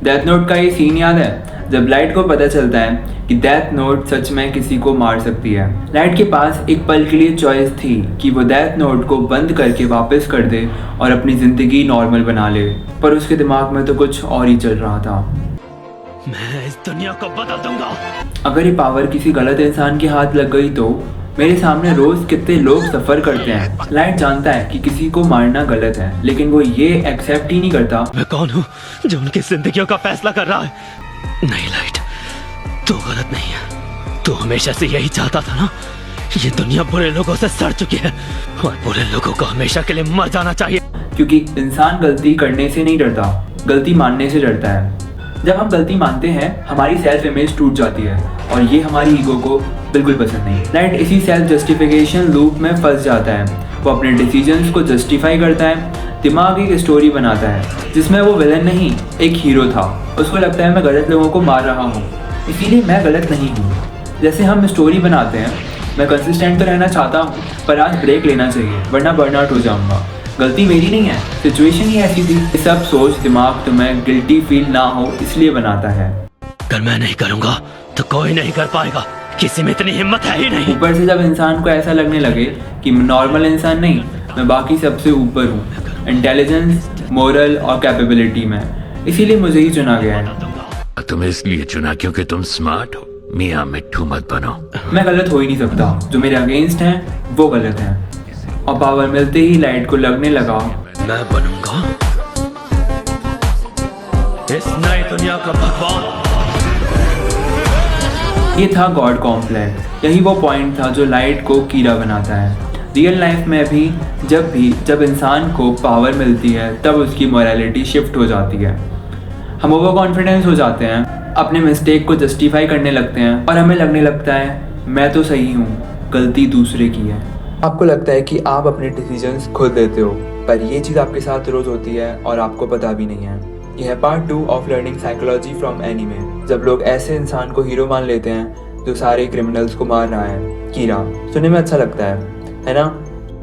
Death note का ये scene याद है जब लाइट को पता चलता है कि डेथ नोट सच में किसी को मार सकती है। लाइट के पास एक पल के लिए चॉइस थी कि वो डेथ नोट को बंद करके वापस कर दे और अपनी जिंदगी नॉर्मल बना ले, पर उसके दिमाग में तो कुछ और ही चल रहा था। मैं इस दुनिया को बदल दूंगा। अगर ये पावर किसी गलत इंसान के हाथ लग गई तो मेरे सामने रोज कितने लोग सफर करते हैं। लाइट जानता है कि किसी को मारना गलत है, लेकिन वो ये एक्सेप्ट ही नहीं करता। मैं कौन हूँ जो उनकी जिंदगियों का फैसला कर रहा है? नहीं लाइट, तू गलत नहीं है। तू हमेशा से यही चाहता था ना। ये दुनिया बुरे लोगों से सड़ चुकी है और बुरे लोगों को हमेशा के लिए मर जाना चाहिए। क्योंकि इंसान गलती करने से नहीं डरता, गलती मानने से डरता है। जब हम गलती मानते हैं हमारी सेल्फ इमेज टूट जाती है और ये हमारी ईगो को बिल्कुल पसंद नहीं। लाइट इसी सेल्फ जस्टिफिकेशन लूप में फंस जाता है। वो अपने डिसीजंस को जस्टिफाई करता है, दिमाग एक स्टोरी बनाता है जिसमें वो विलन नहीं एक हीरो था। उसको लगता है मैं गलत लोगों को मार रहा हूँ, इसीलिए मैं गलत नहीं हूँ। जैसे हम स्टोरी बनाते हैं, मैं कंसिस्टेंट तो रहना चाहता हूँ पर आज ब्रेक लेना चाहिए वरना बर्नआउट हो जाऊँगा। गलती मेरी नहीं है, सिचुएशन ही ऐसी थी। ये सब सोच दिमाग तुम्हें गिल्टी फील ना हो इसलिए बनाता है। अगर मैं नहीं करूँगा तो कोई नहीं कर पाएगा। किसी में इतनी हिम्मत है ही नहीं। ऊपर से जब इंसान को ऐसा लगने लगे कि मैं नॉर्मल इंसान नहीं, मैं बाकी सबसे ऊपर हूँ इंटेलिजेंस, मोरल और कैपेबिलिटी में, इसीलिए मुझे ही चुना गया है। तुम्हें इसलिए चुना क्योंकि तुम स्मार्ट हो। मियाँ मिट्ठू मत बनो। मैं गलत हो ही नहीं सकता, जो मेरे अगेंस्ट हैं वो गलत हैं। और पावर मिलते ही लाइट को लगने लगा मैं बनूंगा इस नई दुनिया का भगवान। ये था गॉड कॉम्प्लेक्स। यही वो पॉइंट था जो लाइट को कीड़ा बनाता है। रियल लाइफ में भी जब इंसान को पावर मिलती है तब उसकी मोरालिटी शिफ्ट हो जाती है। हम ओवर कॉन्फिडेंस हो जाते हैं, अपने मिस्टेक को जस्टिफाई करने लगते हैं और हमें लगने लगता है मैं तो सही हूँ, गलती दूसरे की है। आपको लगता है कि आप अपने डिसीजंस खुद लेते हो, पर ये चीज़ आपके साथ रोज होती है और आपको पता भी नहीं है। यह है part 2 of learning psychology from anime. जब लोग ऐसे इंसान को हीरो मान लेते हैं जो सारे क्रिमिनल्स को मार रहा है। कीड़ा सुनने में अच्छा लगता है ना?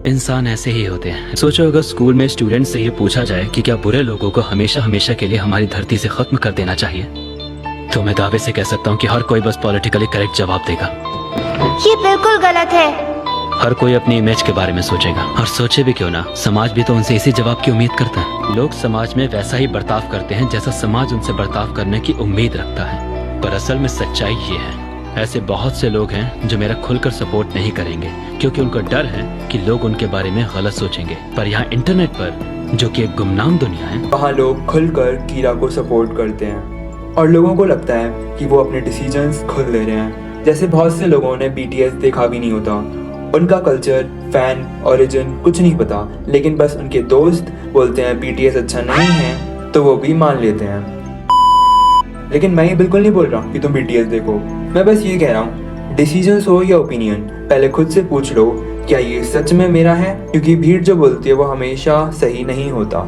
इंसान ऐसे ही होते हैं। सोचो अगर स्कूल में स्टूडेंट से ये पूछा जाए कि क्या बुरे लोगों को हमेशा हमेशा के लिए हमारी धरती से खत्म कर देना चाहिए, तो मैं दावे से कह सकता हूँ कि हर कोई बस पॉलिटिकली करेक्ट जवाब देगा। ये बिल्कुल गलत है। हर कोई अपनी इमेज के बारे में सोचेगा, और सोचे भी क्यों ना, समाज भी तो उनसे इसी जवाब की उम्मीद करता है। लोग समाज में वैसा ही बर्ताव करते हैं जैसा समाज उनसे बर्ताव करने की उम्मीद रखता है। पर असल में सच्चाई ये है, ऐसे बहुत से लोग हैं जो मेरा खुलकर सपोर्ट नहीं करेंगे क्योंकि उनको डर है कि लोग उनके बारे में गलत सोचेंगे। पर यहाँ इंटरनेट पर, जो कि एक गुमनाम दुनिया है, वहाँ लोग खुलकर कीड़ा को सपोर्ट करते हैं और लोगों को लगता है कि वो अपने डिसीजंस खुद ले रहे हैं। जैसे बहुत से लोगों ने BTS देखा भी नहीं होता, उनका कल्चर, फैन, ओरिजिन कुछ नहीं पता, लेकिन बस उनके दोस्त बोलते हैं BTS अच्छा नहीं है तो वो भी मान लेते हैं। लेकिन मैं ये बिल्कुल नहीं बोल रहा कि तुम BTS देखो, मैं बस ये कह रहा हूँ डिसीजंस हो या ओपिनियन, पहले खुद से पूछ लो क्या ये सच में मेरा है, क्योंकि भीड़ जो बोलती है वो हमेशा सही नहीं होता।